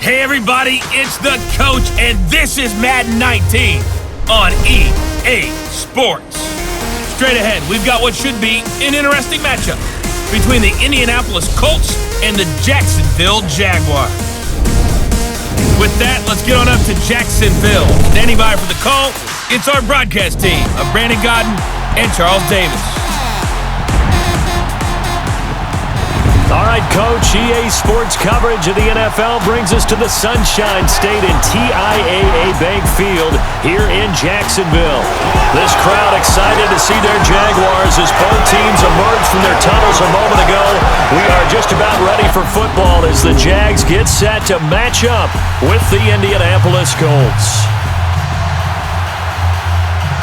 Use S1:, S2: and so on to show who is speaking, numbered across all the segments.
S1: Hey everybody, it's the Coach, and this is Madden 19 on EA Sports. Straight ahead, we've got what should be an interesting matchup between the Indianapolis Colts and the Jacksonville Jaguars. With that, let's get on up to Jacksonville. Standing by for the call, it's our broadcast team of Brandon Godden and Charles Davis.
S2: All right, Coach, EA Sports coverage of the NFL brings us to the Sunshine State and TIAA Bank Field here in Jacksonville. This crowd excited to see their Jaguars as both teams emerged from their tunnels a moment ago. We are just about ready for football as the Jags get set to match up with the Indianapolis Colts.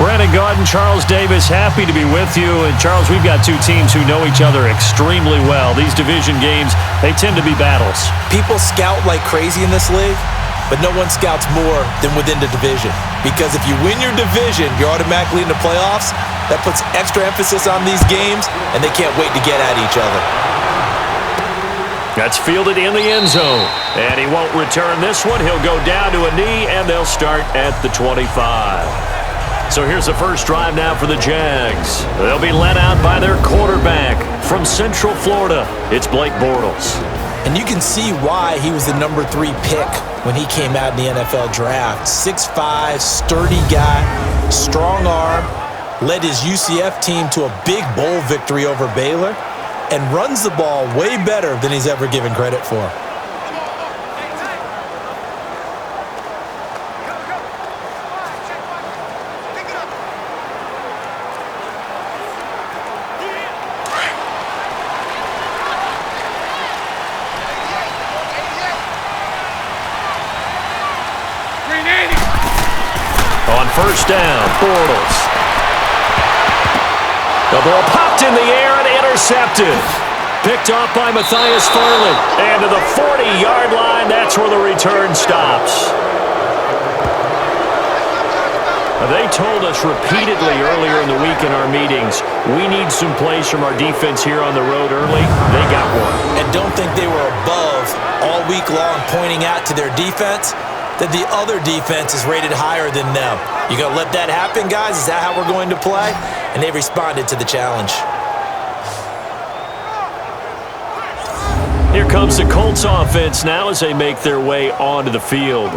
S2: Brandon Godden, Charles Davis, happy to be with you. And Charles, we've got two teams who know each other extremely well. These division games, they tend to be battles.
S3: People scout like crazy in this league, but no one scouts more than within the division. Because if you win your division, you're automatically in the playoffs. That puts extra emphasis on these games, and they can't wait to get at each other.
S2: That's fielded in the end zone. And he won't return this one. He'll go down to a knee, and they'll start at the 25. So here's the first drive now for the Jags. They'll be led out by their quarterback from Central Florida. It's Blake Bortles.
S3: And you can see why he was the number 3 pick when he came out in the NFL draft. 6'5", sturdy guy, strong arm, led his UCF team to a big bowl victory over Baylor, and runs the ball way better than he's ever given credit for.
S2: On first down, Bortles. The ball popped in the air and intercepted. Picked off by Matthias Farley. And to the 40-yard line, that's where the return stops. They told us repeatedly earlier in the week in our meetings, we need some plays from our defense here on the road early. They got one.
S3: And don't think they were above all week long pointing out to their defense that the other defense is rated higher than them. You gonna let that happen, guys? Is that how we're going to play? And they responded to the challenge.
S2: Here comes the Colts offense now as they make their way onto the field.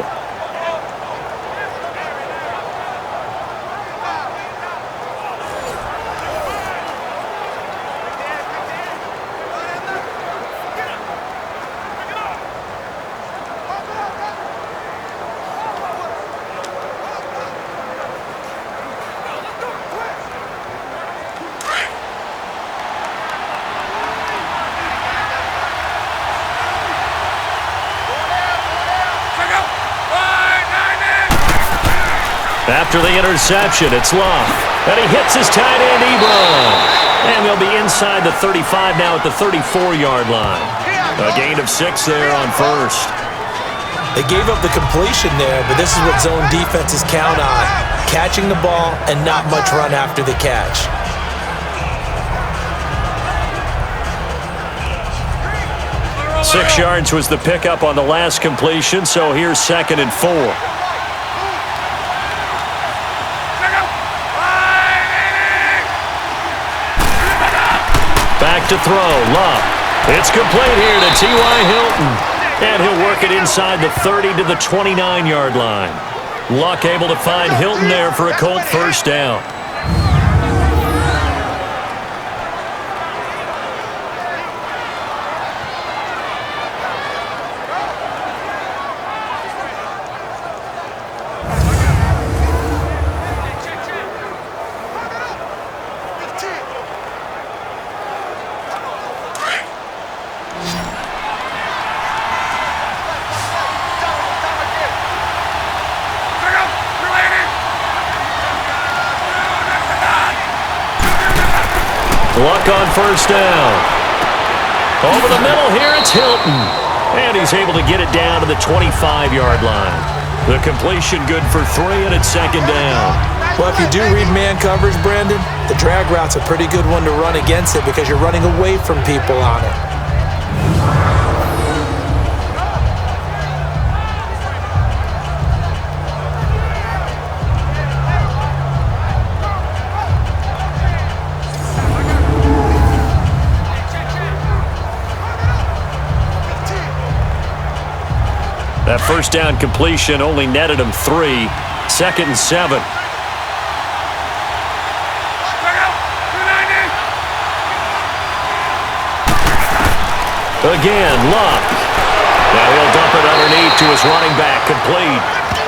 S2: After the interception, it's Love. And he hits his tight end, Ebron. And they'll be inside the 35 now at the 34-yard line. A gain of 6 there on first.
S3: They gave up the completion there, but this is what zone defenses count on. Catching the ball and not much run after the catch.
S2: Six yards was the pickup on the last completion, so here's 2nd and 4. Back to throw, Love. It's complete here to T.Y. Hilton. And he'll work it inside the 30 to the 29-yard line. Luck able to find Hilton there for a Colt first down. Luck on first down. Over the middle here, it's Hilton. And he's able to get it down to the 25-yard line. The completion good for 3, and it's 2nd down.
S3: Well, if you do read man coverage, Brandon, the drag route's a pretty good one to run against it because you're running away from people on it.
S2: That first down completion only netted him 3. 2nd and 7. Again, Luck. Now he'll dump it underneath to his running back, complete.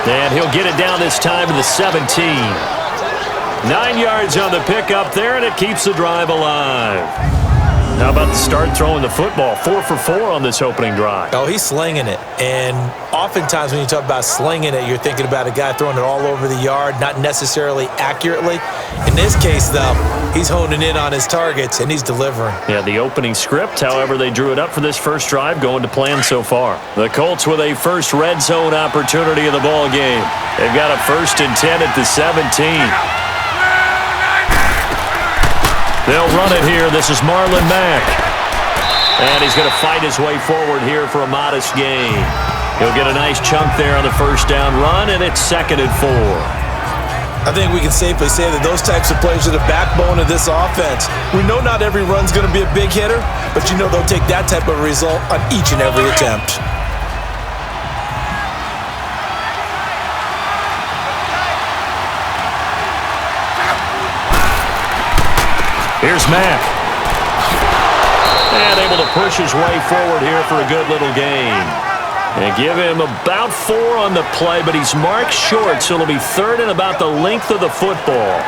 S2: And he'll get it down this time to the 17. 9 yards on the pickup there, and it keeps the drive alive. How about the start throwing the football? 4 for 4 on this opening drive.
S3: Oh, he's slinging it. And oftentimes when you talk about slinging it, you're thinking about a guy throwing it all over the yard, not necessarily accurately. In this case, though, he's honing in on his targets, and he's delivering.
S2: Yeah, the opening script, however, they drew it up for this first drive, going to plan so far. The Colts with a first red zone opportunity of the ball game. They've got a 1st and 10 at the 17. They'll run it here. This is Marlon Mack. And he's going to fight his way forward here for a modest gain. He'll get a nice chunk there on the first down run, and it's 2nd and 4.
S3: I think we can safely say that those types of plays are the backbone of this offense. We know not every run's going to be a big hitter, but you know they'll take that type of result on each and every attempt.
S2: Here's Mack. And able to push his way forward here for a good little gain. And give him about 4 on the play, but he's marked short, so it'll be 3rd and about the length of the football.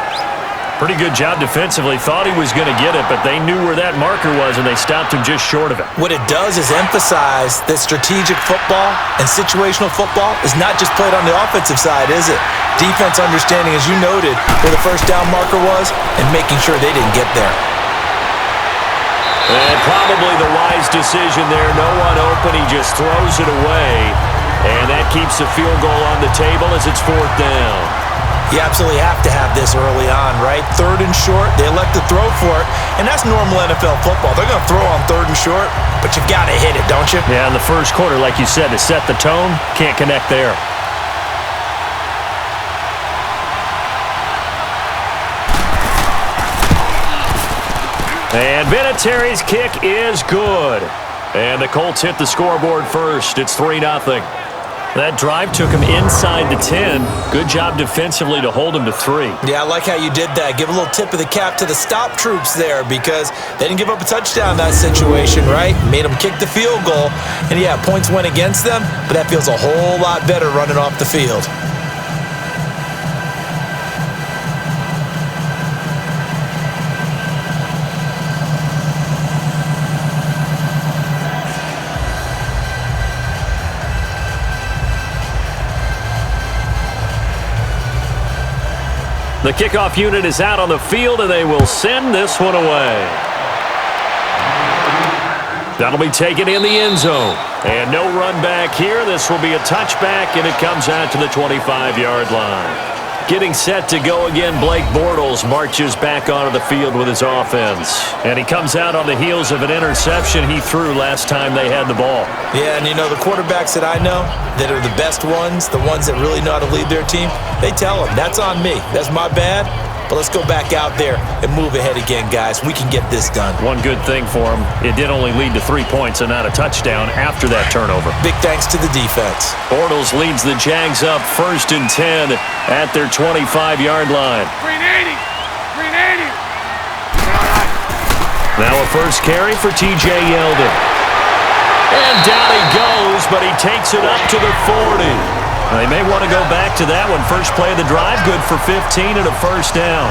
S2: Pretty good job defensively. Thought he was going to get it, but they knew where that marker was, and they stopped him just short of it.
S3: What it does is emphasize that strategic football and situational football is not just played on the offensive side, is it? Defense understanding, as you noted, where the first down marker was and making sure they didn't get there.
S2: And probably the wise decision there. No one open. He just throws it away. And that keeps the field goal on the table as it's 4th down.
S3: You absolutely have to have this early on, right? 3rd and short, they elect to throw for it, and that's normal NFL football. They're going to throw on 3rd and short, but you've got to hit it, don't you?
S2: Yeah, in the first quarter, like you said, to set the tone, can't connect there. And Vinatieri's kick is good. And the Colts hit the scoreboard first. It's 3-0. That drive took him inside the 10. Good job defensively to hold him to 3.
S3: Yeah, I like how you did that. Give a little tip of the cap to the stop troops there because they didn't give up a touchdown in that situation, right? Made them kick the field goal. And, yeah, points went against them, but that feels a whole lot better running off the field.
S2: The kickoff unit is out on the field, and they will send this one away. That'll be taken in the end zone. And no run back here. This will be a touchback, and it comes out to the 25-yard line. Getting set to go again, Blake Bortles marches back onto the field with his offense. And he comes out on the heels of an interception he threw last time they had the ball.
S3: Yeah, and you know, the quarterbacks that I know that are the best ones, the ones that really know how to lead their team, they tell them, that's on me. That's my bad. But let's go back out there and move ahead again, guys. We can get this done.
S2: One good thing for him, it did only lead to 3 points and not a touchdown after that turnover.
S3: Big thanks to the defense.
S2: Bortles leads the Jags up 1st and 10 at their 25-yard line.
S1: 380.
S2: Now a first carry for T.J. Yeldon. And down he goes, but he takes it up to the 40. They may want to go back to that one. First play of the drive, good for 15 and a first down.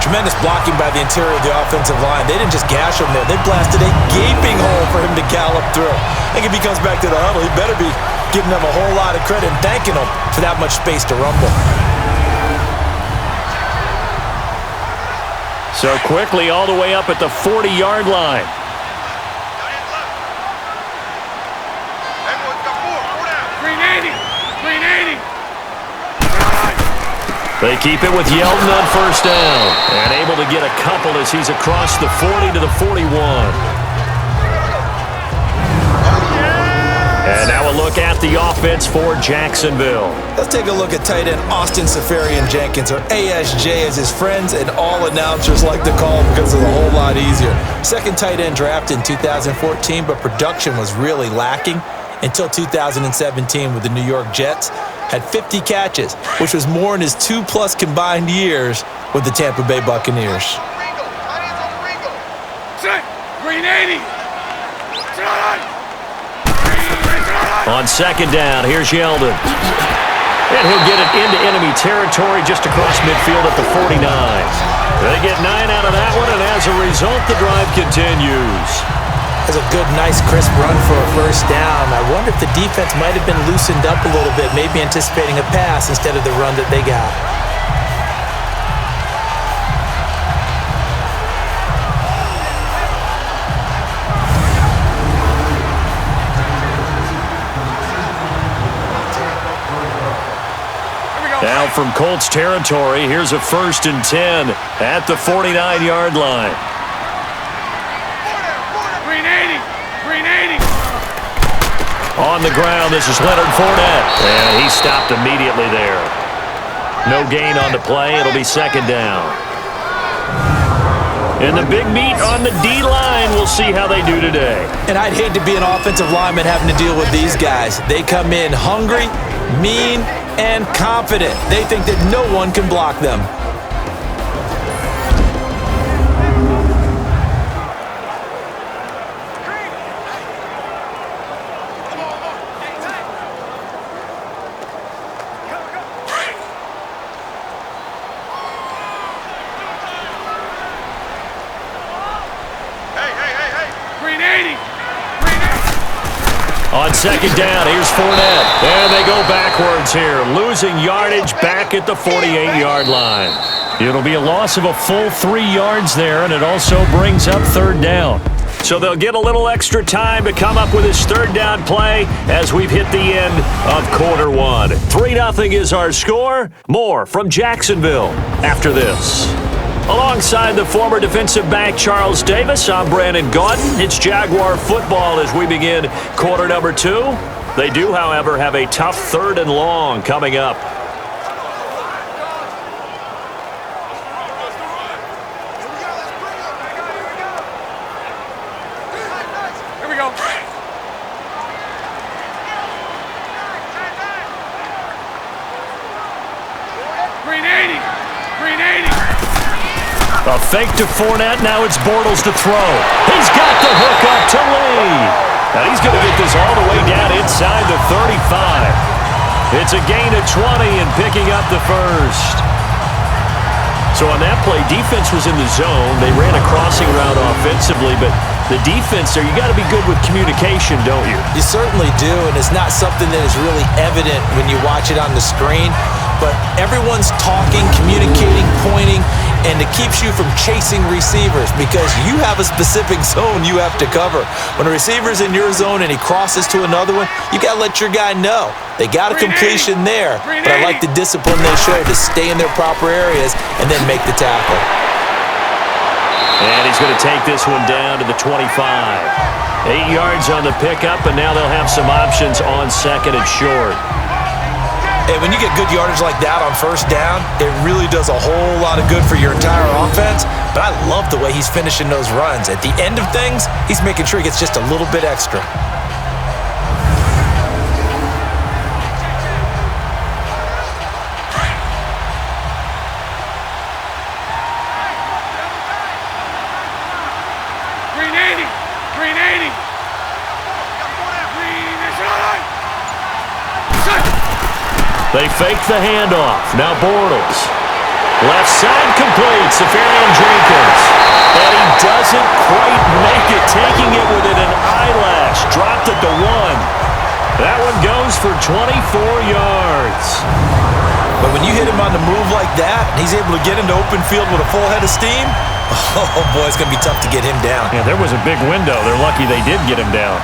S3: Tremendous blocking by the interior of the offensive line. They didn't just gash him there. They blasted a gaping hole for him to gallop through. I think if he comes back to the huddle, he better be giving them a whole lot of credit and thanking them for that much space to rumble.
S2: So quickly all the way up at the 40-yard line. They keep it with Yeldon on first down. And able to get a couple as he's across the 40 to the 41. And now a look at the offense for Jacksonville.
S3: Let's take a look at tight end Austin Seferian-Jenkins, or ASJ as his friends and all announcers like to call him because it's a whole lot easier. Second tight end drafted in 2014, but production was really lacking. until 2017 with the New York Jets. Had 50 catches, which was more in his 2+ combined years with the Tampa Bay Buccaneers.
S1: Green 80.
S2: On second down, here's Yeldon. And he'll get it into enemy territory just across midfield at the 49. They get 9 out of that one, and as a result, the drive continues.
S3: That's a good, nice, crisp run for a first down. I wonder if the defense might have been loosened up a little bit, maybe anticipating a pass instead of the run that they got.
S2: Now from Colts territory, here's a 1st and 10 at the 49-yard line.
S1: Green 80. Green 80.
S2: On the ground, this is Leonard Fournette. And he stopped immediately there. No gain on the play. It'll be second down. And the big meat on the D-line. We'll see how they do today.
S3: And I'd hate to be an offensive lineman having to deal with these guys. They come in hungry, mean, and confident. They think that no one can block them.
S1: Green 80.
S2: On second down, here's Fournette. And they go backwards here, losing yardage back at the 48-yard line. It'll be a loss of a full 3 yards there, and it also brings up third down. So they'll get a little extra time to come up with his third down play as we've hit the end of quarter one. 3-0 is our score. More from Jacksonville after this. Alongside the former defensive back Charles Davis, I'm Brandon Gaudin. It's Jaguar football as we begin quarter number 2. They do, however, have a tough 3rd and long coming up.
S1: Here we go. Green 80. Green 80.
S2: A fake to Fournette. Now it's Bortles to throw. He's got the hook up to Lee. And he's going to get this all the way down inside the 35. It's a gain of 20 and picking up the first. So on that play, defense was in the zone. They ran a crossing route offensively, but the defense there, you got to be good with communication, don't you?
S3: You certainly do, and it's not something that is really evident when you watch it on the screen. But everyone's talking, communicating, pointing, and it keeps you from chasing receivers because you have a specific zone you have to cover. When a receiver's in your zone and he crosses to another one, you got to let your guy know. They got a completion there, but I like the discipline they show to stay in their proper areas and then make the tackle.
S2: And he's going to take this one down to the 25. 8 yards on the pickup, and now they'll have some options on second and short.
S3: And when you get good yardage like that on first down, it really does a whole lot of good for your entire offense. But I love the way he's finishing those runs. At the end of things, he's making sure he gets just a little bit extra.
S1: Green 80. Green 80. Green is on.
S2: They fake the handoff. Now Bortles. Left side complete. Safarian Jenkins. And he doesn't quite make it. Taking it within an eyelash. Dropped at the 1. That one goes for 24 yards.
S3: But when you hit him on the move like that, and he's able to get into open field with a full head of steam, oh boy, it's going to be tough to get him down.
S2: Yeah, there was a big window. They're lucky they did get him down.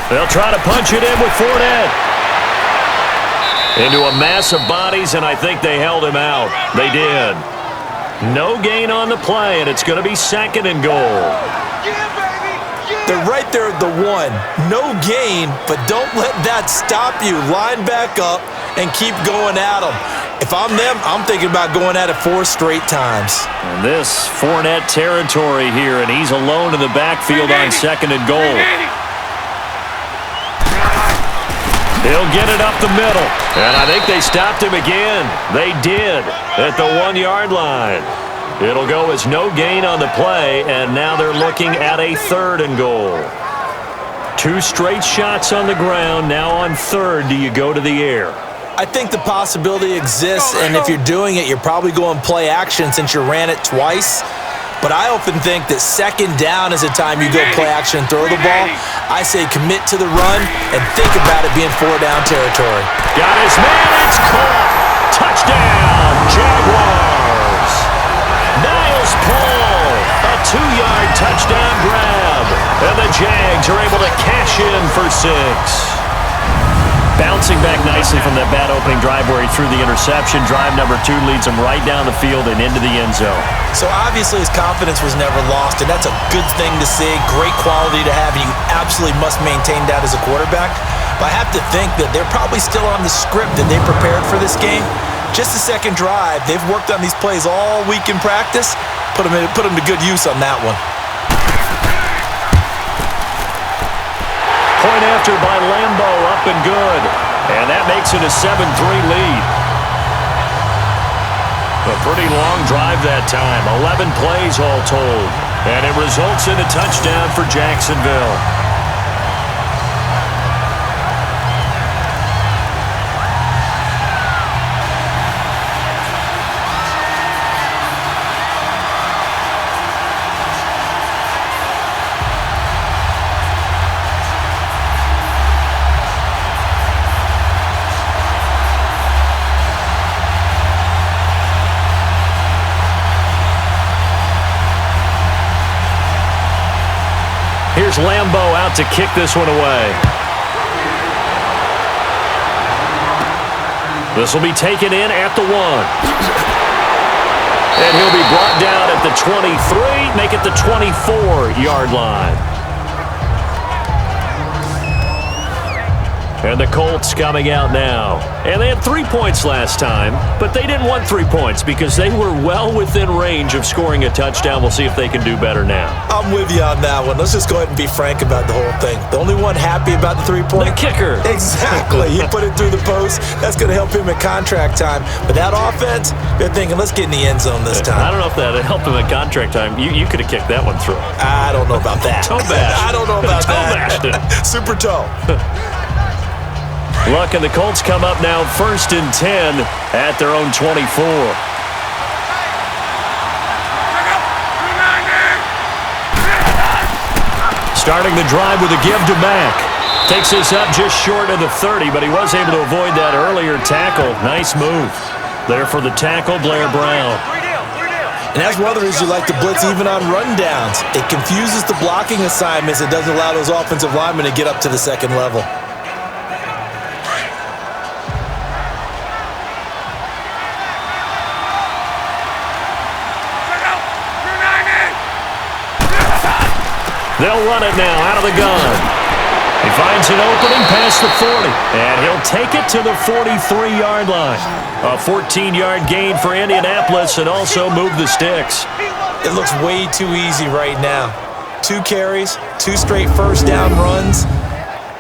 S2: They'll try to punch it in with Fournette. Into a mass of bodies, and I think they held him out. They did. No gain on the play, and it's going to be 2nd and goal.
S3: They're right there at the 1. No gain, but don't let that stop you. Line back up and keep going at them. If I'm them, I'm thinking about going at it 4 straight times.
S2: And this Fournette territory here, and he's alone in the backfield on 2nd and goal. He'll get it up the middle. And I think they stopped him again. They did at the 1-yard line. It'll go as no gain on the play, and now they're looking at a 3rd and goal. 2 straight shots on the ground. Now on 3rd, do you go to the air?
S3: I think the possibility exists, and if you're doing it, you're probably going play action since you ran it twice. But I often think that 2nd down is the time you go play action and throw the ball. I say commit to the run and think about it being 4-down territory.
S2: Got his man, it's caught. Touchdown, Jaguars. Niles Paul, a 2-yard touchdown grab. And the Jags are able to cash in for 6. Bouncing back nicely from that bad opening drive where he threw the interception. Drive number 2 leads him right down the field and into the end zone.
S3: So obviously his confidence was never lost, and that's a good thing to see. Great quality to have, and you absolutely must maintain that as a quarterback. But I have to think that they're probably still on the script that they prepared for this game. Just the 2nd drive. They've worked on these plays all week in practice. Put them to good use on that one.
S2: Point after by Lambeau, up and good. And that makes it a 7-3 lead. A pretty long drive that time. 11 plays all told. And it results in a touchdown for Jacksonville. Here's Lambeau out to kick this one away. This will be taken in at the 1. And he'll be brought down at the 23, make it the 24-yard line. And the Colts coming out now. And they had 3 points last time, but they didn't want 3 points because they were well within range of scoring a touchdown. We'll see if they can do better now.
S3: I'm with you on that one. Let's just go ahead and be frank about the whole thing. The only one happy about the 3-point?
S2: The kicker.
S3: Exactly. He put it through the post. That's going to help him at contract time. But that offense, they're thinking, let's get in the end zone this time.
S2: I don't know if that helped him at contract time. You could have kicked that one through.
S3: I don't know about that.
S2: Toe bash.
S3: I don't know about
S2: toe
S3: that.
S2: Bashed.
S3: Super toe.
S2: Luck and the Colts come up now 1st and 10 at their own 24. Starting the drive with a give to Mack. Takes this up just short of the 30, but he was able to avoid that earlier tackle. Nice move there for the tackle, Blair Brown.
S3: And that's one of the reasons you like to blitz even on rundowns. It confuses the blocking assignments. It doesn't allow those offensive linemen to get up to the 2nd level.
S2: They'll run it now out of the gun. He finds an opening past the 40, and he'll take it to the 43-yard line. A 14-yard gain for Indianapolis and also move the sticks.
S3: It looks way too easy right now. 2 carries, 2 straight 1st down runs.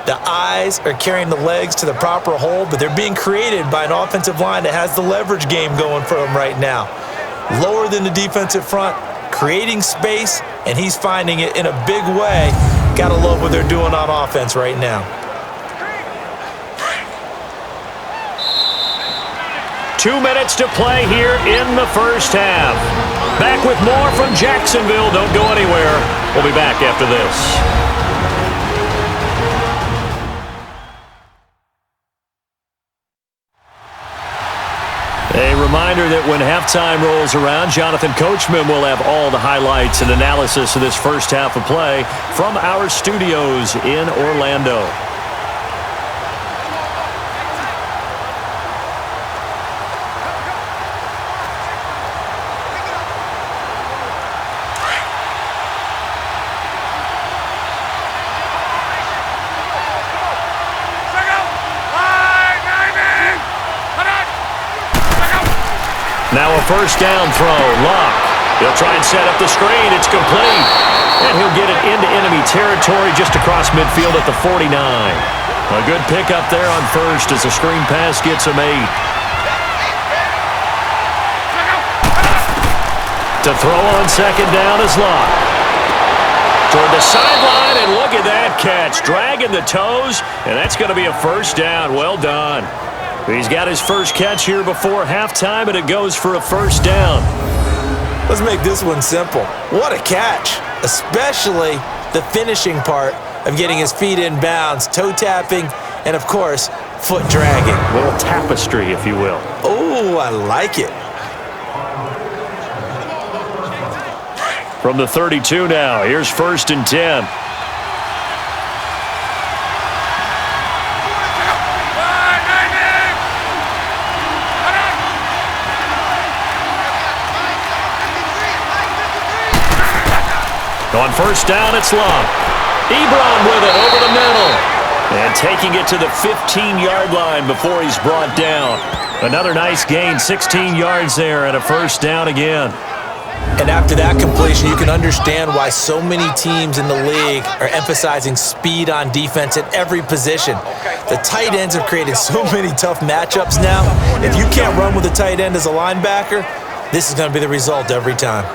S3: The eyes are carrying the legs to the proper hole, but they're being created by an offensive line that has the leverage game going for them right now. Lower than the defensive front, creating space, and he's finding it in a big way. Gotta love what they're doing on offense right now.
S2: 2 minutes to play here in the 1st half. Back with more from Jacksonville. Don't go anywhere. We'll be back after this. A reminder that when halftime rolls around, Jonathan Coachman will have all the highlights and analysis of this 1st half of play from our studios in Orlando. first down throw. Luck. He'll try and set up the screen. It's complete. And he'll get it into enemy territory just across midfield at the 49. A good pickup there on first as the screen pass gets him 8. To throw on second down is Luck. Toward the sideline, and look at that catch. Dragging the toes, and that's going to be a first down. Well done. He's got his first catch here before halftime, and it goes for a first down.
S3: Let's make this one simple. What a catch, especially the finishing part of getting his feet in bounds, toe tapping, and of course, foot dragging.
S2: A little tapestry, if you will.
S3: Oh, I like it.
S2: From the 32 now, here's first and 10. On first down, it's Luck. Ebron with it over the middle. And taking it to the 15-yard line before he's brought down. Another nice gain, 16 yards there, and a first down again.
S3: And after that completion, you can understand why so many teams in the league are emphasizing speed on defense at every position. The tight ends have created so many tough matchups now. If you can't run with a tight end as a linebacker, this is going to be the result every time.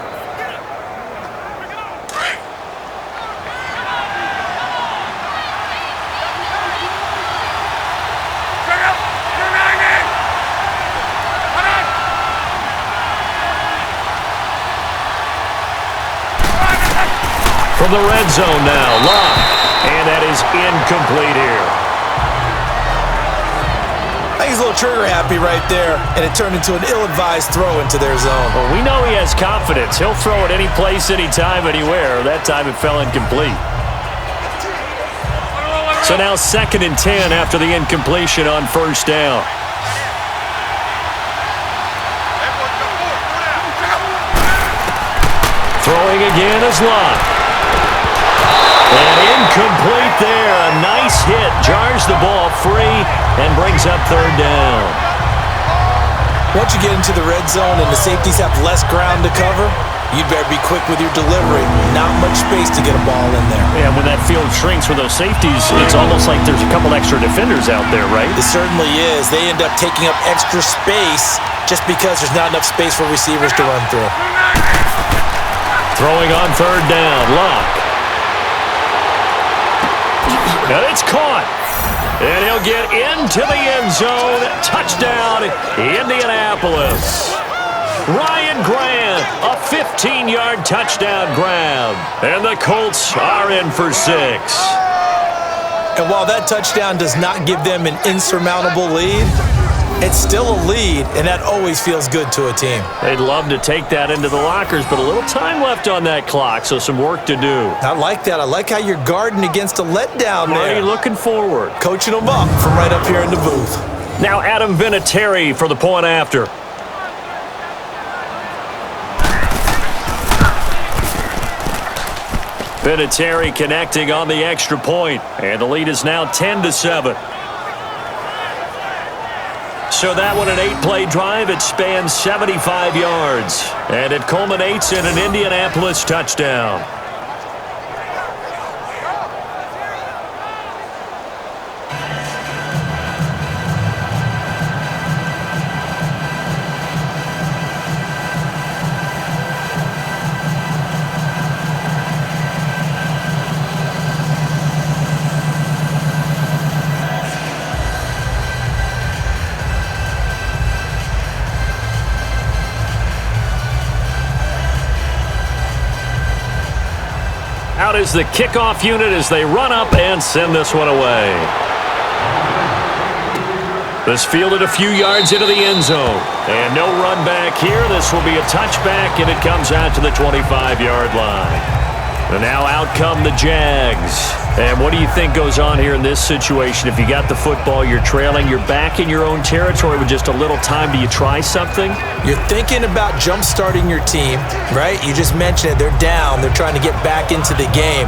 S2: From the red zone now, Luck. And that is incomplete here.
S3: I think he's a little trigger happy right there, and it turned into an ill-advised throw into their zone.
S2: Well, we know he has confidence. He'll throw it any place, anytime, anywhere. That time it fell incomplete. So now second and 10 after the incompletion on first down. Throwing again is Luck. And incomplete there. A nice hit. Jars the ball free and brings up third down.
S3: Once you get into the red zone and the safeties have less ground to cover, you'd better be quick with your delivery. Not much space to get a ball in there.
S2: Yeah, when that field shrinks for those safeties, it's almost like there's a couple extra defenders out there, right?
S3: It certainly is. They end up taking up extra space just because there's not enough space for receivers to run through.
S2: Throwing on third down, Luck. And it's caught. And he'll get into the end zone. Touchdown, Indianapolis. Ryan Grant, a 15-yard touchdown grab. And the Colts are in for 6.
S3: And while that touchdown does not give them an insurmountable lead, it's still a lead, and that always feels good to a team.
S2: They'd love to take that into the lockers, but a little time left on that clock, so some work to do.
S3: I like that. I like how you're guarding against a letdown there.
S2: Already looking forward.
S3: Coaching them up from right up here in the booth.
S2: Now Adam Vinatieri for the point after. Vinatieri connecting on the extra point, and the lead is now 10-7. So that one, an 8-play drive. It spans 75 yards, and it culminates in an Indianapolis touchdown. Out is the kickoff unit as they run up and send this one away. This fielded a few yards into the end zone. And no run back here. This will be a touchback, and it comes out to the 25-yard line. And now out come the Jags. And what do you think goes on here in this situation? If you got the football, you're trailing, you're back in your own territory with just a little time. Do you try something?
S3: You're thinking about jump-starting your team, right? You just mentioned it. They're down. They're trying to get back into the game.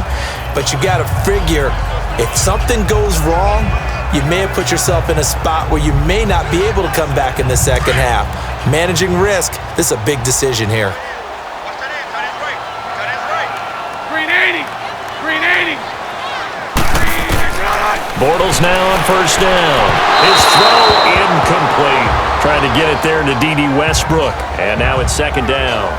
S3: But you got to figure, if something goes wrong, you may have put yourself in a spot where you may not be able to come back in the second half. Managing risk This is a big decision here.
S2: Bortles now on first down. His throw incomplete. Trying to get it there to D.D. Westbrook. And now it's second down.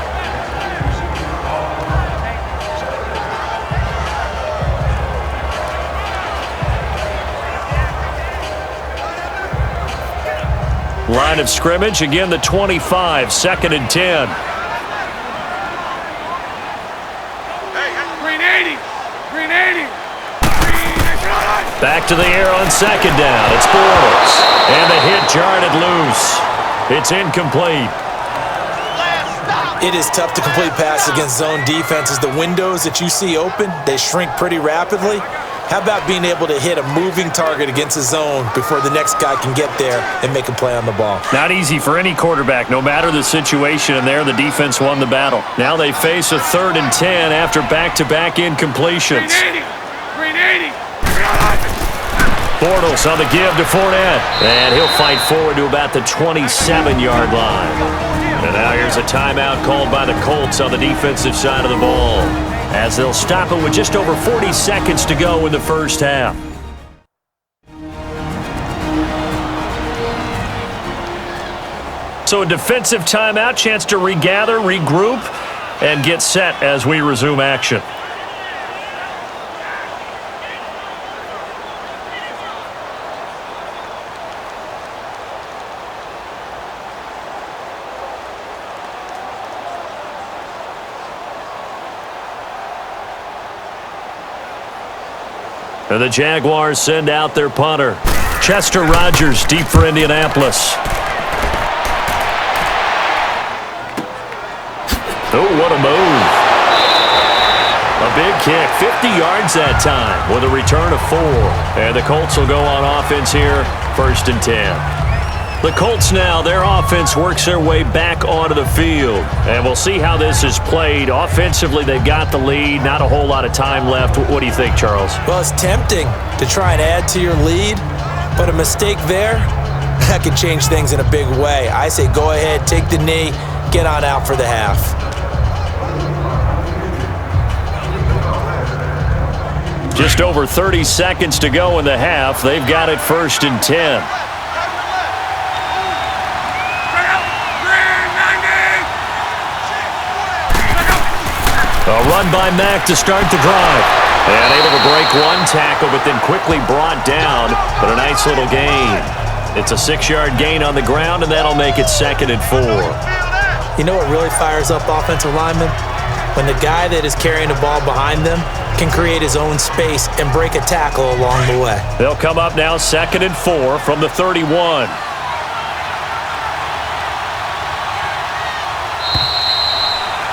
S2: Line of scrimmage, again the 25, second and 10. Back to the air on second down. It's Bortles. And the hit jarred it loose. It's incomplete.
S3: It is tough to complete passes against zone defenses. The windows that you see open, they shrink pretty rapidly. How about being able to hit a moving target against a zone before the next guy can get there and make a play on the ball?
S2: Not easy for any quarterback, no matter the situation, and there the defense won the battle. Now they face a 3rd and 10 after back-to-back incompletions. Bortles on the give to Fournette, and he'll fight forward to about the 27-yard line. And now here's a timeout called by the Colts on the defensive side of the ball, as they'll stop it with just over 40 seconds to go in the first half. So a defensive timeout, chance to regather, regroup, and get set as we resume action. And the Jaguars send out their punter. Chester Rogers deep for Indianapolis. Oh, what a move. A big kick, 50 yards that time with a return of 4. And the Colts will go on offense here, 1st and 10. The Colts now, their offense works their way back onto the field. And we'll see how this is played. Offensively, they've got the lead. Not a whole lot of time left. What do you think, Charles?
S3: Well, it's tempting to try and add to your lead, but a mistake there, that can change things in a big way. I say go ahead, take the knee, get on out for the half.
S2: Just over 30 seconds to go in the half. They've got it 1st and 10. A run by Mack to start the drive. And able to break one tackle, but then quickly brought down. But a nice little gain. It's a 6-yard gain on the ground, and that'll make it 2nd and 4.
S3: You know what really fires up offensive linemen? When the guy that is carrying the ball behind them can create his own space and break a tackle along the way.
S2: They'll come up now 2nd and 4 from the 31.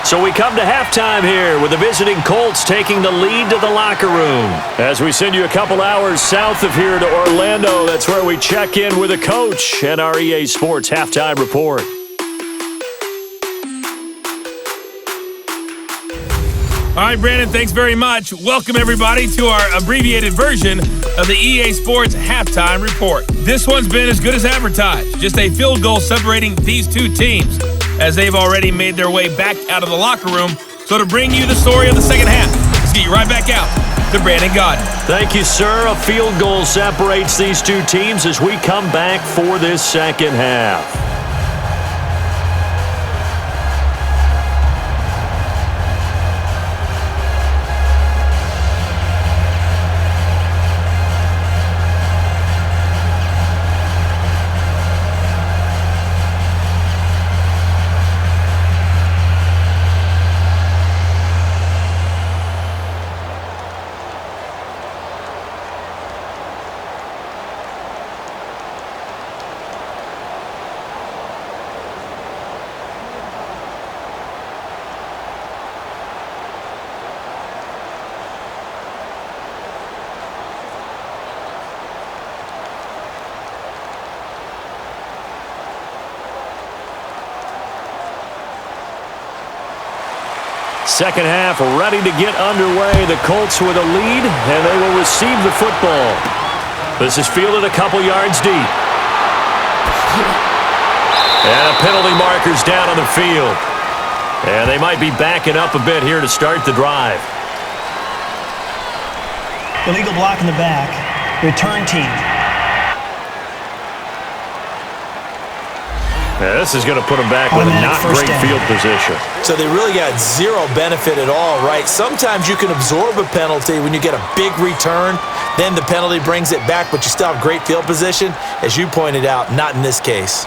S2: So we come to halftime here with the visiting Colts taking the lead to the locker room. As we send you a couple hours south of here to Orlando, that's where we check in with the coach and our EA Sports Halftime Report.
S1: All right, Brandon, thanks very much. Welcome, everybody, to our abbreviated version of the EA Sports Halftime Report. This one's been as good as advertised. Just a field goal separating these two teams, as they've already made their way back out of the locker room. So to bring you the story of the second half, let's get you right back out to Brandon Gaudin.
S2: Thank you, sir. A field goal separates these two teams as we come back for this second half. Second half ready to get underway. The Colts with a lead, and they will receive the football. This is fielded a couple yards deep. And a penalty marker's down on the field. And they might be backing up a bit here to start the drive.
S4: Illegal block in the back. Return team.
S2: Yeah, this is going to put them back with a not great field position.
S3: So they really got zero benefit at all, right? Sometimes you can absorb a penalty when you get a big return. Then the penalty brings it back, but you still have great field position. As you pointed out, not in this case.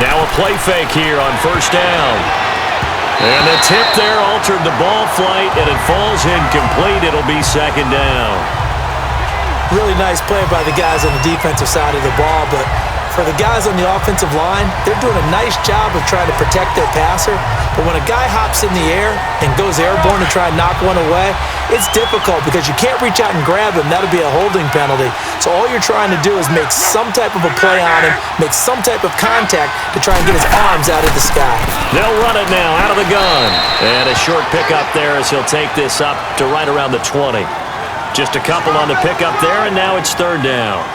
S2: Now a play fake here on first down. And the tip there altered the ball flight, and it falls incomplete. It'll be second down.
S3: Really nice play by the guys on the defensive side of the ball, but for the guys on the offensive line, they're doing a nice job of trying to protect their passer. But when a guy hops in the air and goes airborne to try and knock one away, it's difficult because you can't reach out and grab him. That'll be a holding penalty. So all you're trying to do is make some type of a play on him, make some type of contact to try and get his arms out of the sky.
S2: They'll run it now out of the gun. And a short pickup there as he'll take this up to right around the 20. Just a couple on the pickup there, and now it's third down.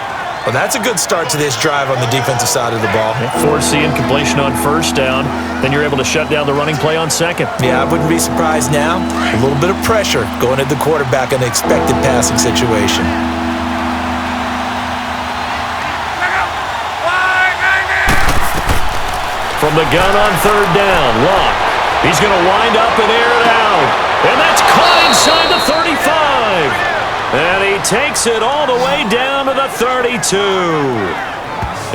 S3: Well, that's a good start to this drive on the defensive side of the ball.
S2: Force the incompletion on first down. Then you're able to shut down the running play on second.
S3: Yeah, I wouldn't be surprised now. A little bit of pressure going at the quarterback in the expected passing situation.
S2: From the gun on third down, Luck. He's going to wind up and air it out. And that's caught inside the 35. And he takes it all the way down to the 32.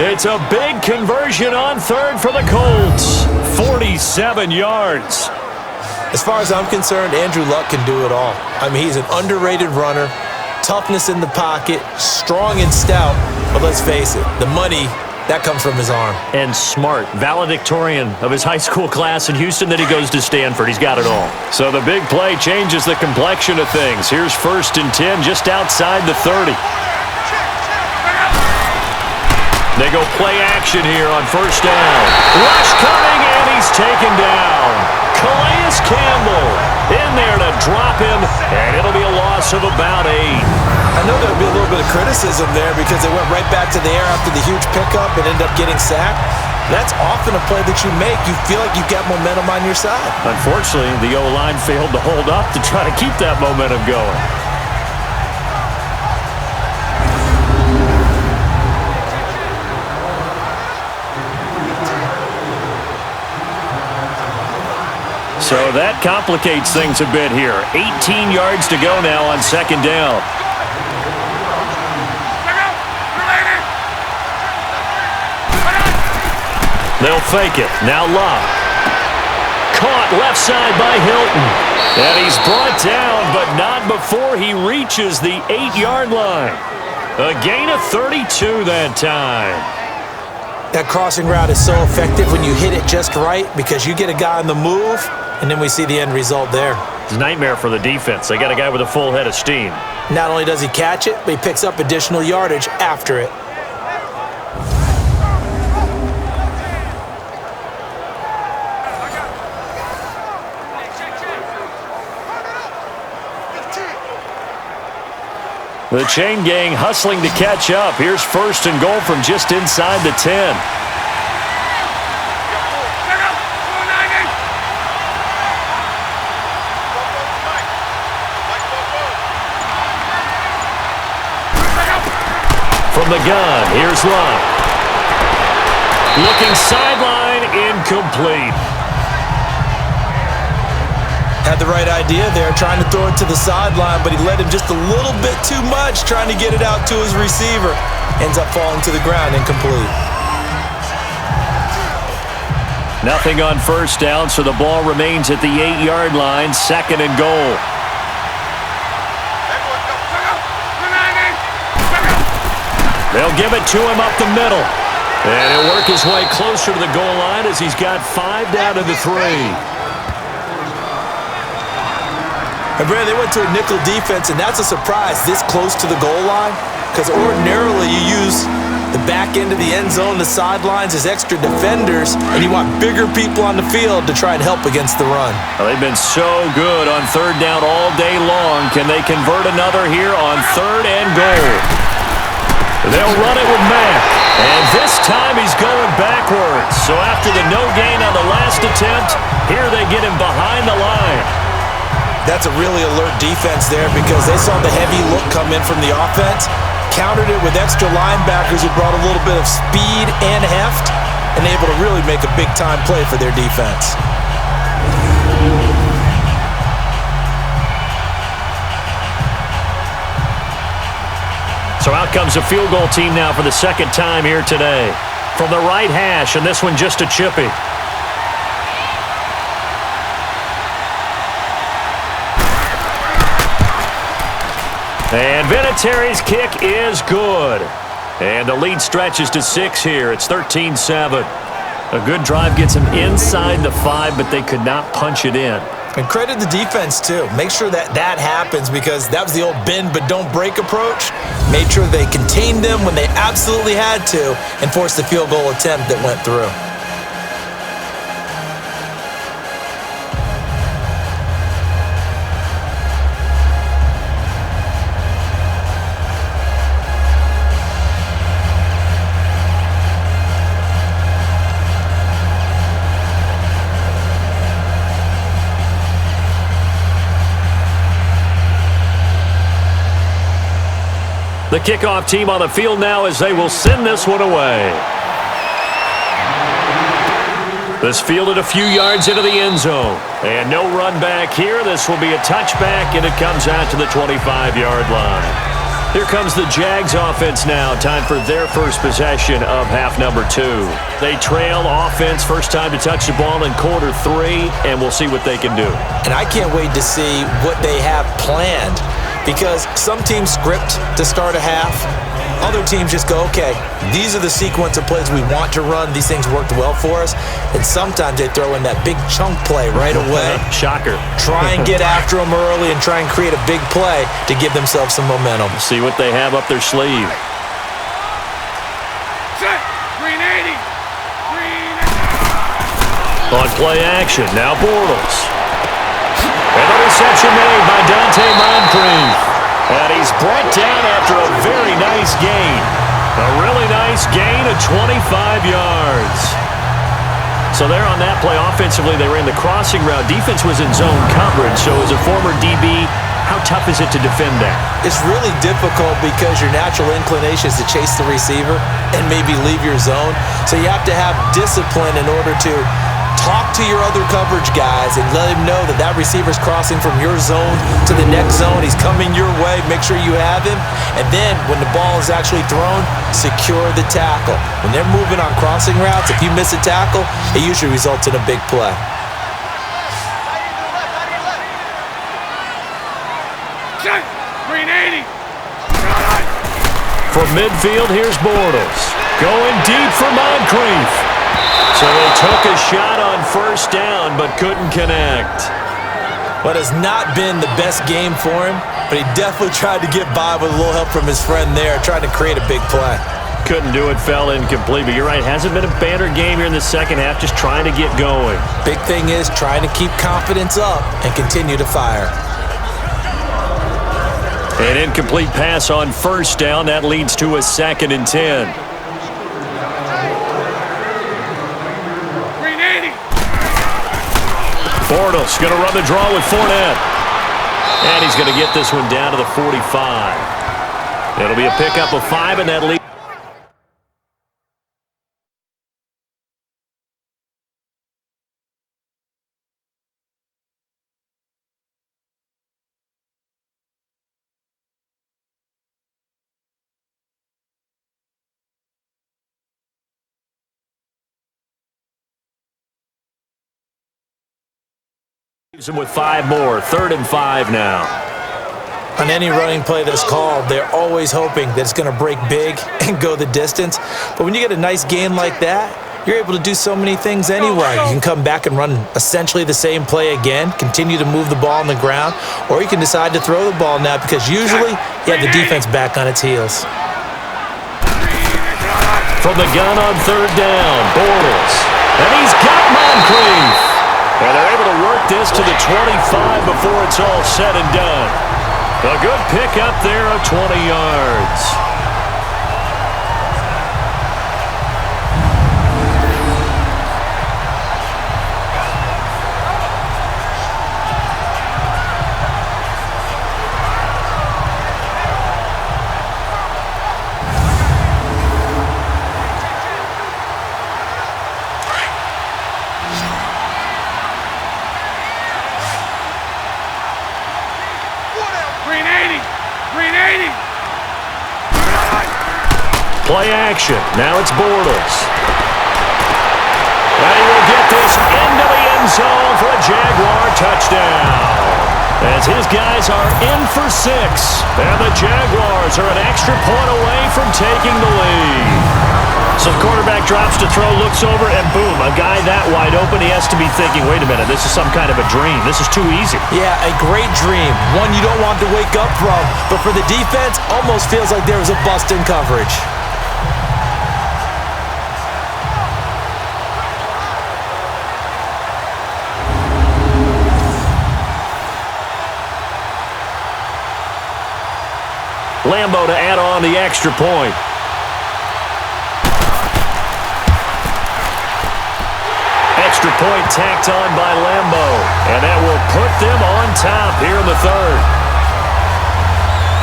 S2: It's a big conversion on third for the Colts. 47 yards.
S3: As far as I'm concerned, Andrew Luck can do it all. I mean, he's an underrated runner, toughness in the pocket, strong and stout. But let's face it, the money, that comes from his arm.
S2: And smart, valedictorian of his high school class in Houston, then he goes to Stanford. He's got it all. So the big play changes the complexion of things. Here's 1st and 10 just outside the 30. They go play action here on first down. Rush coming, and he's taken down. Calais Campbell in there to drop him, and it'll be a loss of about 8.
S3: I know there'll be a little bit of criticism there because they went right back to the air after the huge pickup and ended up getting sacked. That's often a play that you make. You feel like you've got momentum on your side.
S2: Unfortunately, the O-line failed to hold up to try to keep that momentum going. So that complicates things a bit here. 18 yards to go now on second down. They'll fake it. Now Love. Caught left side by Hilton. And he's brought down, but not before he reaches the 8-yard line. A gain of 32 that time.
S3: That crossing route is so effective when you hit it just right because you get a guy on the move, and then we see the end result there.
S2: It's a nightmare for the defense. They got a guy with a full head of steam.
S3: Not only does he catch it, but he picks up additional yardage after it.
S2: The chain gang hustling to catch up. Here's 1st and goal from just inside the 10. From the gun, here's Love. Looking sideline, incomplete.
S3: Had the right idea there, trying to throw it to the sideline, but he led him just a little bit too much, trying to get it out to his receiver. Ends up falling to the ground, incomplete.
S2: Nothing on first down, so the ball remains at the 8-yard line, 2nd and goal. They'll give it to him up the middle. And he'll work his way closer to the goal line as he's got 5 down to the 3.
S3: And Brandon, they went to a nickel defense, and that's a surprise this close to the goal line because ordinarily you use The back end of the end zone, the sidelines is extra defenders, and you want bigger people on the field to try and help against the run.
S2: Well, they've been so good on third down all day long. Can they convert another here on 3rd and goal? They'll run it with Mack, and this time he's going backwards. So after the no gain on the last attempt, here they get him behind the line.
S3: That's a really alert defense there because they saw the heavy look come in from the offense, countered it with extra linebackers who brought a little bit of speed and heft, and able to really make a big-time play for their defense.
S2: So out comes a field goal team now for the second time here today. From the right hash, and this one just a chippy. And Vinatieri's kick is good. And the lead stretches to 6 here. It's 13-7. A good drive gets them inside the 5, but they could not punch it in.
S3: And credit the defense, too. Make sure that happens because that was the old bend but don't break approach. Made sure they contained them when they absolutely had to and forced the field goal attempt that went through.
S2: The kickoff team on the field now as they will send this one away. This fielded a few yards into the end zone. And no run back here. This will be a touchback, and it comes out to the 25-yard line. Here comes the Jags offense now. Time for their first possession of half number 2. They trail offense, first time to touch the ball in quarter 3, and we'll see what they can do.
S3: And I can't wait to see what they have planned. Because some teams script to start a half. Other teams just go, okay, these are the sequence of plays we want to run. These things worked well for us. And sometimes they throw in that big chunk play right away.
S2: Shocker.
S3: Try and get after them early and try and create a big play to give themselves some momentum.
S2: See what they have up their sleeve.
S5: Set. Green 80.
S2: On play action, now Bortles. And the reception made by Dante Moncrief. And he's brought down after a very nice gain. A really nice gain of 25 yards. So there on that play, offensively, they ran the crossing route. Defense was in zone coverage, so as a former DB, how tough is it to defend that?
S3: It's really difficult because your natural inclination is to chase the receiver and maybe leave your zone. So you have to have discipline in order to talk to your other coverage guys and let him know that that receiver's crossing from your zone to the next zone. He's coming your way. Make sure you have him. And then when the ball is actually thrown, secure the tackle. When they're moving on crossing routes, if you miss a tackle, it usually results in a big play.
S5: Green 80.
S2: From midfield, here's Bortles. Going deep for Moncrief. So they took a shot on first down, but couldn't connect.
S3: What has not been the best game for him, but he definitely tried to get by with a little help from his friend there, trying to create a big play.
S2: Couldn't do it, fell incomplete, but you're right, hasn't been a banner game here in the second half, just trying to get going.
S3: Big thing is trying to keep confidence up and continue to fire.
S2: An incomplete pass on first down, that leads to a 2nd and 10. Bortles going to run the draw with Fournette. And he's going to get this one down to the 45. It'll be a pickup of 5, and that leads. Him with 5 more, 3rd and 5 now.
S3: On any running play that's called, they're always hoping that it's going to break big and go the distance. But when you get a nice gain like that, you're able to do so many things anyway. You can come back and run essentially the same play again, continue to move the ball on the ground, or you can decide to throw the ball now because usually you have the defense back on its heels.
S2: from the gun on third down. Bortles. And he's got Moncrief. And they're able to work this to the 25 before it's all said and done. A good pickup there of 20 yards. Play action. Now it's Bortles. And he will get this into the end zone for a Jaguar touchdown. As his guys are in for 6. And the Jaguars are an extra point away from taking the lead. So the quarterback drops to throw, looks over, and boom, a guy that wide open, he has to be thinking, wait a minute, this is some kind of a dream. This is too easy.
S3: Yeah, a great dream. One you don't want to wake up from. But for the defense, almost feels like there was a bust in coverage.
S2: Lambo to add on the extra point. Extra point tacked on by Lambo. And that will put them on top here in the third.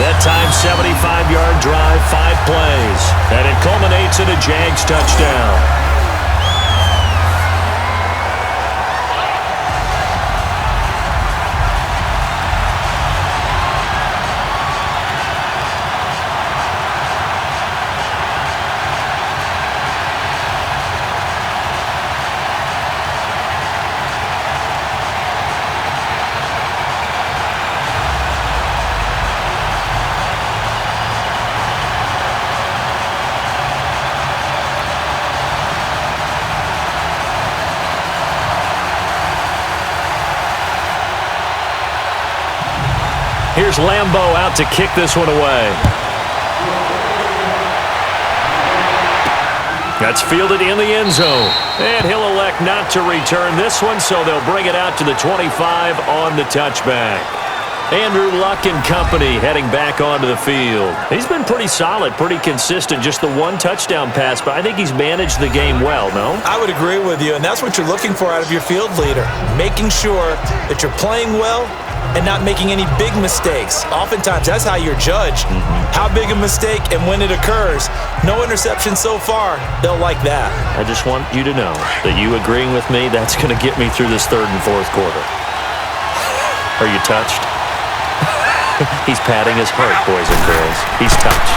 S2: That time, 75-yard drive, 5 plays. And it culminates in a Jags touchdown. Here's Lambo out to kick this one away. That's fielded in the end zone. And he'll elect not to return this one, so they'll bring it out to the 25 on the touchback. Andrew Luck and company heading back onto the field. He's been pretty solid, pretty consistent, just the one touchdown pass, but I think he's managed the game well, no?
S3: I would agree with you, and that's what you're looking for out of your field leader. Making sure that you're playing well and not making any big mistakes. Oftentimes, that's how you're judged. How big a mistake and when it occurs. No interception so far. They'll like that.
S2: I just want you to know that you agreeing with me, that's going to get me through this third and fourth quarter. Are you touched? He's patting his heart, boys and girls. He's touched.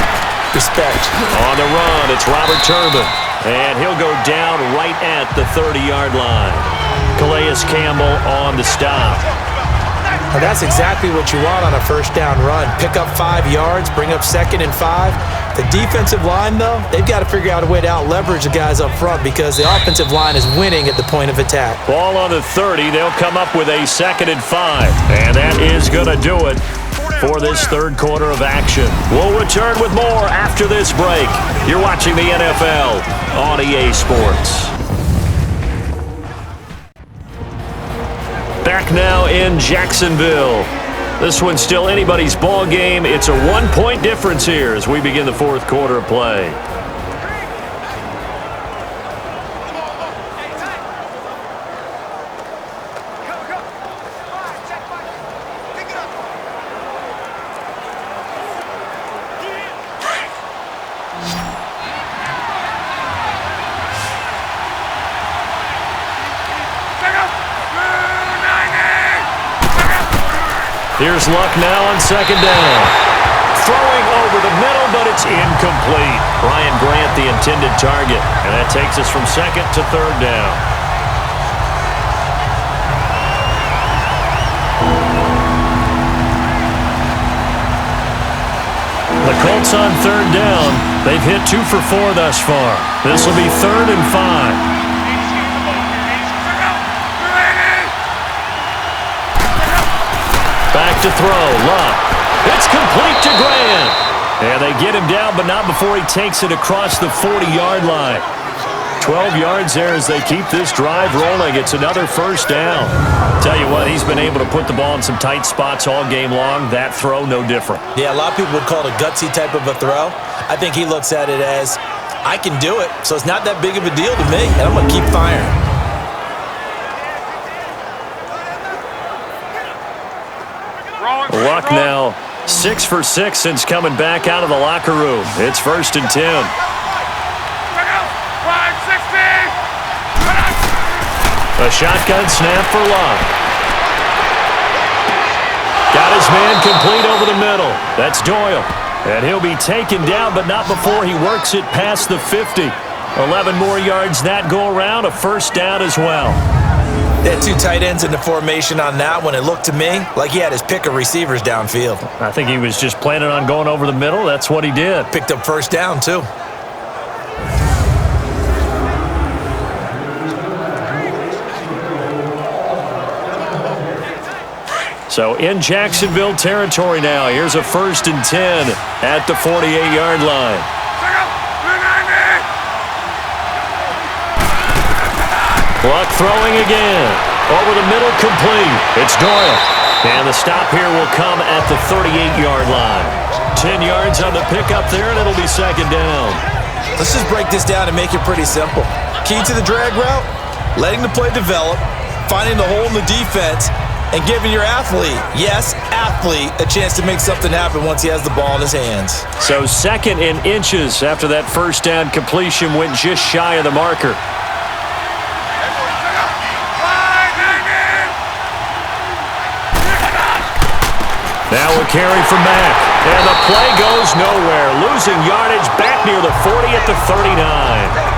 S3: Respect.
S2: On the run, it's Robert Turbin. And he'll go down right at the 30-yard line. Calais Campbell on the stop.
S3: Now that's exactly what you want on a first down run. Pick up 5 yards, bring up 2nd and 5. The defensive line, though, they've got to figure out a way to out-leverage the guys up front because the offensive line is winning at the point of attack.
S2: Ball on the 30. They'll come up with a 2nd and 5. And that is going to do it for this third quarter of action. We'll return with more after this break. You're watching the NFL on EA Sports. Back now in Jacksonville. This one's still anybody's ball game. It's a 1-point difference here as we begin the fourth quarter of play. Here's Luck now on 2nd down. Throwing over the middle, but it's incomplete. Brian Grant, the intended target. And that takes us from 2nd to 3rd down. The Colts on 3rd down. They've hit 2 for 4 thus far. This will be 3rd and 5. Back to throw, Luck. It's complete to Grant. And they get him down, but not before he takes it across the 40-yard line. 12 yards there as they keep this drive rolling. It's another first down. Tell you what, he's been able to put the ball in some tight spots all game long. That throw, no different.
S3: Yeah, a lot of people would call it a gutsy type of a throw. I think he looks at it as, I can do it, so it's not that big of a deal to me, and I'm going to keep firing.
S2: Luck now 6 for 6 since coming back out of the locker room. It's 1st and 10. A shotgun snap for Luck. Got his man complete over the middle. That's Doyle. And he'll be taken down, but not before he works it past the 50. 11 more yards that go around, a first down as well.
S3: They had two tight ends in the formation on that one. It looked to me like he had his pick of receivers downfield.
S2: I think he was just planning on going over the middle. That's what he did.
S3: Picked up first down, too.
S2: So in Jacksonville territory now. Here's a 1st and 10 at the 48-yard line. Luck throwing again. Over the middle, complete. It's Doyle. And the stop here will come at the 38-yard line. 10 yards on the pickup there, and it'll be 2nd down.
S3: Let's just break this down and make it pretty simple. Key to the drag route, letting the play develop, finding the hole in the defense, and giving your athlete, yes, athlete, a chance to make something happen once he has the ball in his hands.
S2: So 2nd and inches after that first down completion went just shy of the marker. Now a carry from Mack. And the play goes nowhere. Losing yardage back near the 40 at the 39.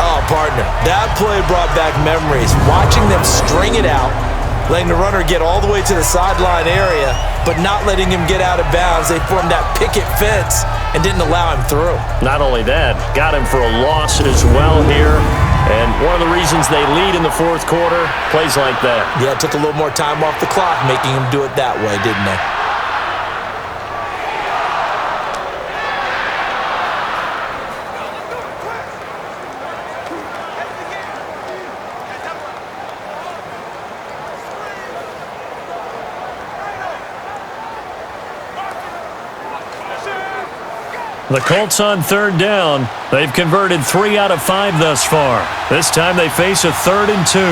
S3: Oh, partner, that play brought back memories. Watching them string it out, letting the runner get all the way to the sideline area, but not letting him get out of bounds. They formed that picket fence and didn't allow him through.
S2: Not only that, got him for a loss as well here. And one of the reasons they lead in the 4th quarter, plays like that.
S3: Yeah, it took a little more time off the clock, making him do it that way, didn't they?
S2: The Colts on 3rd down. They've converted 3 out of 5 thus far. This time they face a 3rd and 2.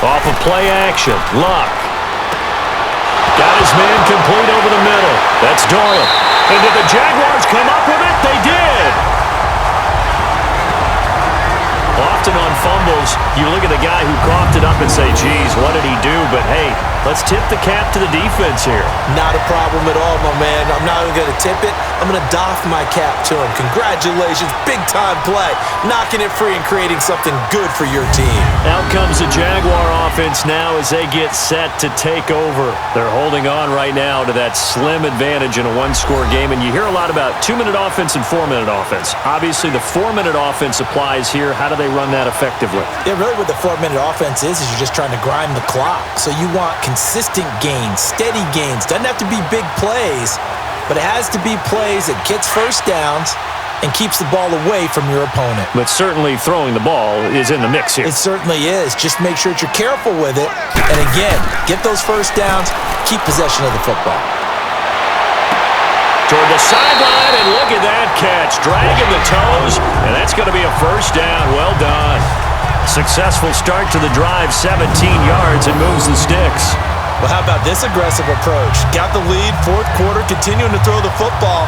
S2: Off of play action, Luck. Got his man complete over the middle. That's Doyle. And did the Jaguars come up with it? They did. Often on fumbles, you look at the guy who coughed it up and say, geez, what did he do? But hey, let's tip the cap to the defense here.
S3: Not a problem at all, my man. I'm not even going to tip it. I'm going to doff my cap to him. Congratulations. Big-time play. Knocking it free and creating something good for your team.
S2: Out comes the Jaguar offense now as they get set to take over. They're holding on right now to that slim advantage in a one-score game. And you hear a lot about 2-minute offense and 4-minute offense. Obviously, the 4-minute offense applies here. How do they run that effectively?
S3: Yeah, really what the 4-minute offense is you're just trying to grind the clock. So you want consistent gains, steady gains. Doesn't have to be big plays, but it has to be plays that gets first downs and keeps the ball away from your opponent.
S2: But certainly throwing the ball is in the mix here.
S3: It certainly is. Just make sure that you're careful with it. And again, get those first downs, keep possession of the football.
S2: Toward the sideline, and look at that catch. Dragging the toes, and that's going to be a first down. Well done. Successful start to the drive, 17 yards, and moves the sticks.
S3: Well, how about this aggressive approach? Got the lead, 4th quarter, continuing to throw the football.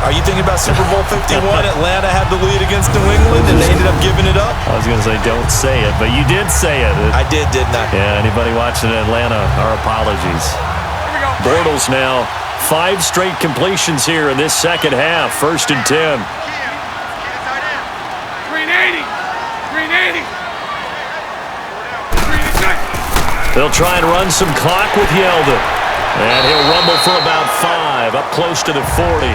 S3: Are you thinking about Super Bowl 51? Atlanta had the lead against New England, and they ended up giving it up?
S2: I was going to say, don't say it, but you did say it.
S3: I did, didn't I?
S2: Yeah, anybody watching Atlanta, our apologies. Bortles now, 5 straight completions here in this second half. 1st and 10.
S5: Green 80. Green 80.
S2: They'll try and run some clock with Yeldon. And he'll rumble for about 5, up close to the 40.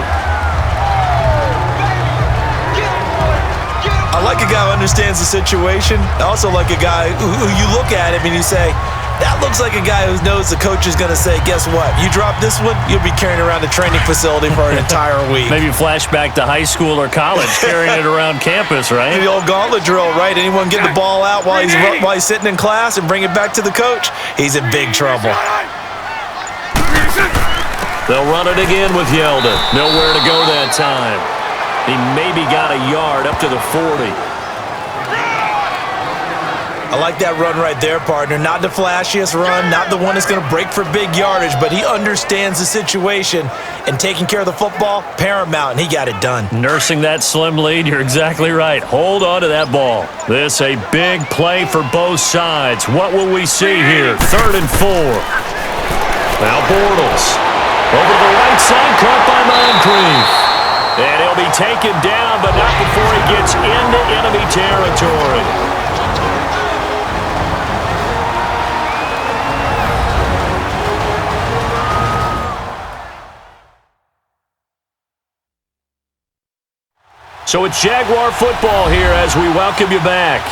S3: I like a guy who understands the situation. I also like a guy who you look at him and you say, That looks like a guy who knows the coach is going to say, guess what? You drop this one, you'll be carrying around the training facility for an entire week.
S2: Maybe flashback to high school or college, carrying it around campus, right?
S3: The old gauntlet drill, right? Anyone get the ball out while he's sitting in class and bring it back to the coach, he's in big trouble.
S2: They'll run it again with Yeldon. Nowhere to go that time. He maybe got a yard up to the 40.
S3: I like that run right there, partner. Not the flashiest run, not the one that's going to break for big yardage, but he understands the situation, and taking care of the football, paramount, and he got it done.
S2: Nursing that slim lead, you're exactly right. Hold on to that ball. This a big play for both sides. What will we see here? 3rd and 4. Now Bortles. Over to the right side, caught by Moncrief. And he'll be taken down, but not before he gets into enemy territory. So it's Jaguar football here as we welcome you back.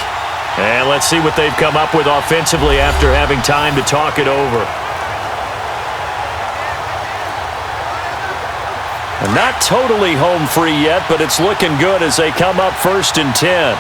S2: And let's see what they've come up with offensively after having time to talk it over. And not totally home free yet, but it's looking good as they come up 1st and 10.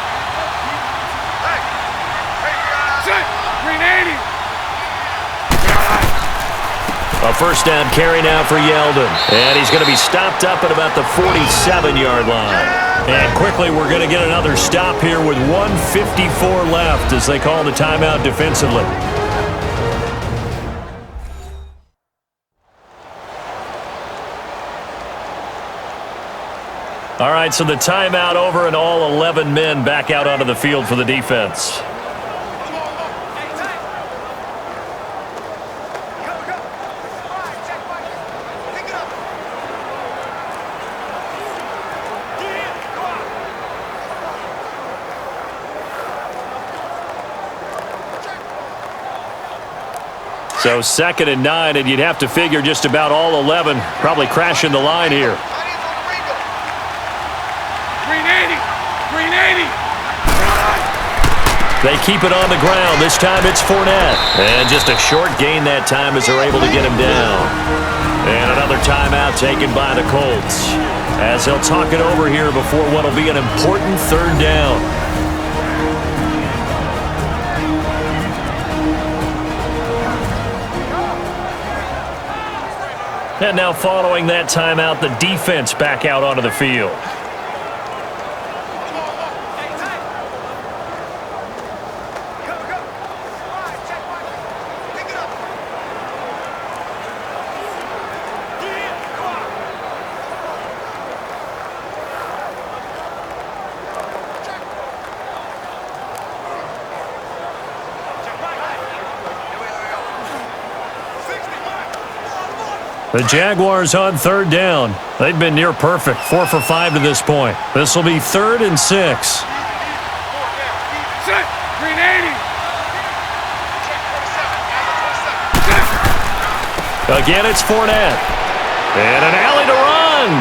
S2: A first down carry now for Yeldon. And he's going to be stopped up at about the 47-yard line. And quickly we're going to get another stop here with 1:54 left as they call the timeout defensively. All right, so the timeout over and all 11 men back out onto the field for the defense. So 2nd and 9, and you'd have to figure just about all 11 probably crashing the line here. They keep it on the ground. This time it's Fournette. And just a short gain that time as they're able to get him down. And another timeout taken by the Colts as they'll talk it over here before what will be an important 3rd down. And now following that timeout, the defense back out onto the field. The Jaguars on 3rd down. They've been near perfect, 4 for 5 to this point. This will be 3rd and 6. Again, it's Fournette. And an alley to run.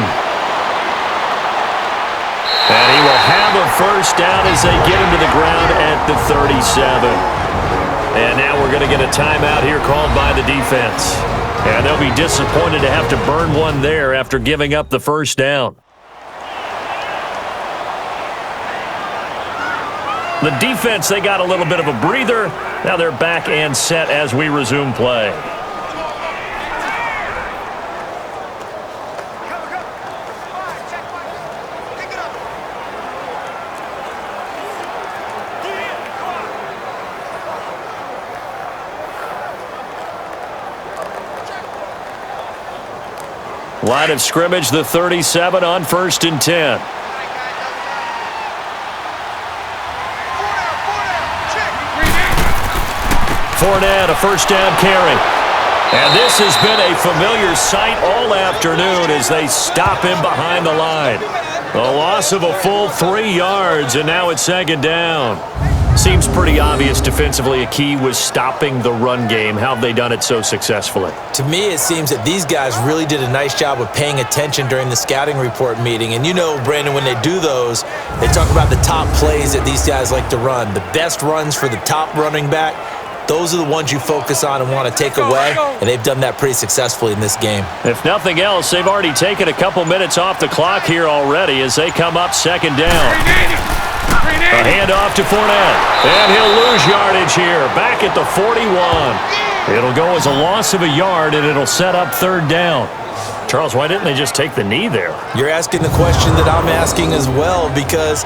S2: And he will have a first down as they get him to the ground at the 37. And now we're going to get a timeout here called by the defense. And they'll be disappointed to have to burn one there after giving up the first down. The defense, they got a little bit of a breather. Now they're back and set as we resume play. Line of scrimmage, the 37 on 1st and 10. Fournette, a first down carry. And this has been a familiar sight all afternoon as they stop him behind the line. A loss of a full 3 yards, and now it's 2nd down. Seems pretty obvious defensively a key was stopping the run game. How have they done it so successfully?
S3: To me, it seems that these guys really did a nice job of paying attention during the scouting report meeting. And you know, Brandon, when they do those, they talk about the top plays that these guys like to run. The best runs for the top running back, those are the ones you focus on and want to take away, and they've done that pretty successfully in this game.
S2: If nothing else, they've already taken a couple minutes off the clock here already as they come up second down. A handoff to Fournette, and he'll lose yardage here, back at the 41. It'll go as a loss of a yard, and it'll set up third down. Charles, why didn't they just take the knee there?
S3: You're asking the question that I'm asking as well, because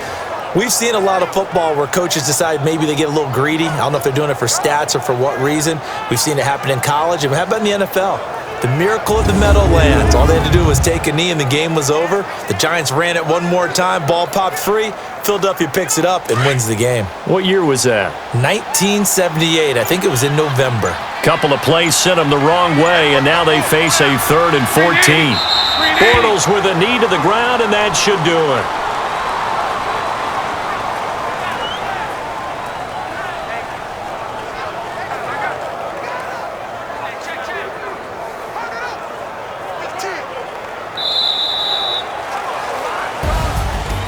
S3: we've seen a lot of football where coaches decide maybe they get a little greedy. I don't know if they're doing it for stats or for what reason. We've seen it happen in college. And how about in the NFL? The miracle of the Meadowlands. All they had to do was take a knee and the game was over. The Giants ran it one more time. Ball popped free. Philadelphia picks it up and wins the game.
S2: What year was that?
S3: 1978. I think it was in November.
S2: Couple of plays sent them the wrong way, and now they face a 3rd and 14. Bortles with a knee to the ground, and that should do it.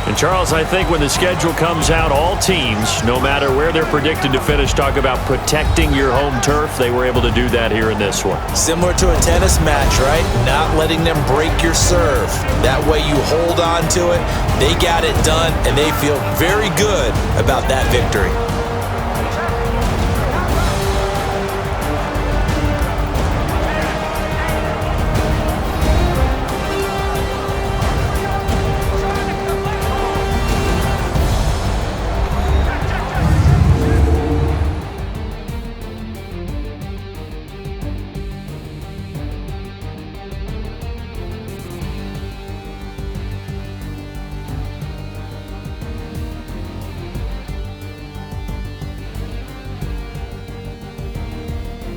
S2: And Charles, I think when the schedule comes out, all teams, no matter where they're predicted to finish, talk about protecting your home turf. They were able to do that here in this one.
S3: Similar to a tennis match, right? Not letting them break your serve. That way you hold on to it. They got it done, and they feel very good about that victory.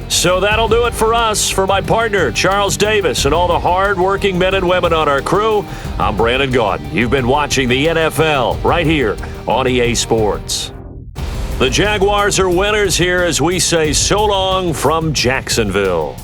S2: So that'll do it for us. For my partner, Charles Davis, and all the hard-working men and women on our crew, I'm Brandon Gaudin. You've been watching the NFL right here on EA Sports. The Jaguars are winners here as we say so long from Jacksonville.